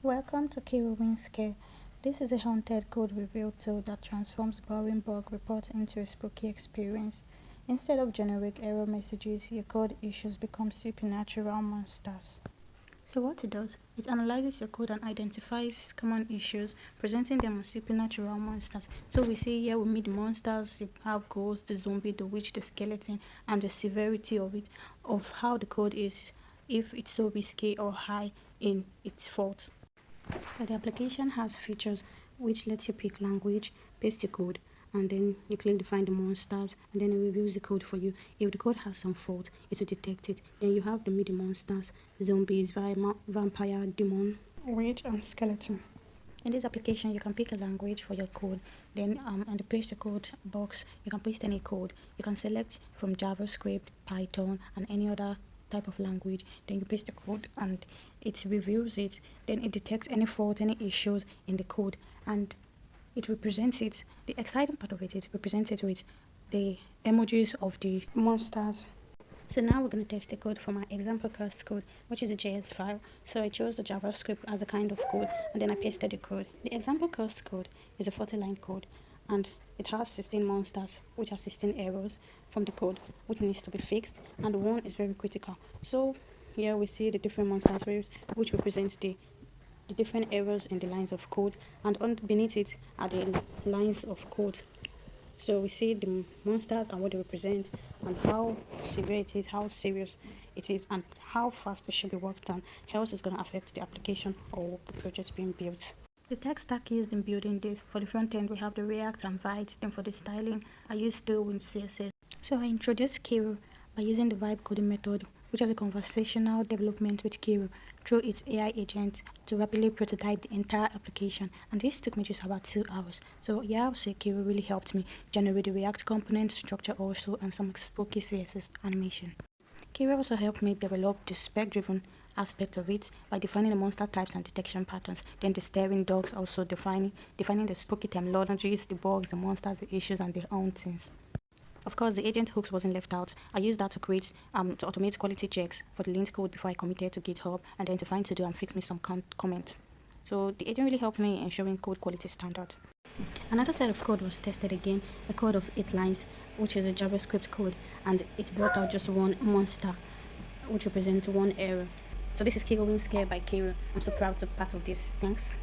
Welcome to KIROWEENSCARE. This is a haunted code review tool that transforms boring bug reports into a spooky experience. Instead of generic error messages, your code issues become supernatural monsters. So what it does, it analyzes your code and identifies common issues, presenting them as supernatural monsters. So we see here we meet the monsters, you have ghosts, the zombie, the witch, the skeleton, and the severity of it, of how the code is, if it's so risky or high in its faults. So the application has features which lets you pick language, paste your code, and then you click define the monsters, and then it reviews the code for you. If the code has some fault, it will detect it. Then you have the midi monsters, zombies, vampire, demon, witch, and skeleton. In this application, you can pick a language for your code. Then in the paste the code box, you can paste any code. You can select from JavaScript, Python, and any other type of language. Then you paste the code and it reviews it. Then it detects any fault, any issues in the code, and it represents it. The exciting part of it is represents it with the emojis of the monsters. So now we're going to test the code from our example cast code, which is a JS file. So I chose the JavaScript as a kind of code, and then I pasted the code. The example cast code is a 40-line code, and it has 16 monsters, which are 16 errors from the code, which needs to be fixed, and one is very critical. So here we see the different monsters, which represents the different errors in the lines of code, and beneath it are the lines of code. So we see the monsters and what they represent, and how severe it is, how serious it is, and how fast it should be worked on. Else it's going to affect the application or the project being built. The tech stack used in building this, for the front end we have the React and Vite. Then for the styling, I used Tailwind CSS. So I introduced Kiro by using the vibe coding method, which is a conversational development with Kiro through its AI agent to rapidly prototype the entire application, and this took me just about 2 hours. So yeah, I would say Kiro really helped me generate the React component structure also, and some spooky CSS animation. Kiro also helped me develop the spec-driven aspect of it by defining the monster types and detection patterns. Then the staring dogs also defining the spooky terminologies, the bugs, the monsters, the issues, and the hauntings. Of course, the agent hooks wasn't left out. I used that to create to automate quality checks for the linked code before I committed to GitHub, and then to find to do and fix me some comments. So the agent really helped me in ensuring code quality standards. Another set of code was tested again, a code of 8 lines, which is a JavaScript code, and it brought out just one monster, which represents one error. So this is KIROWEENSCARE by Kiro. I'm so proud to be part of this. Thanks.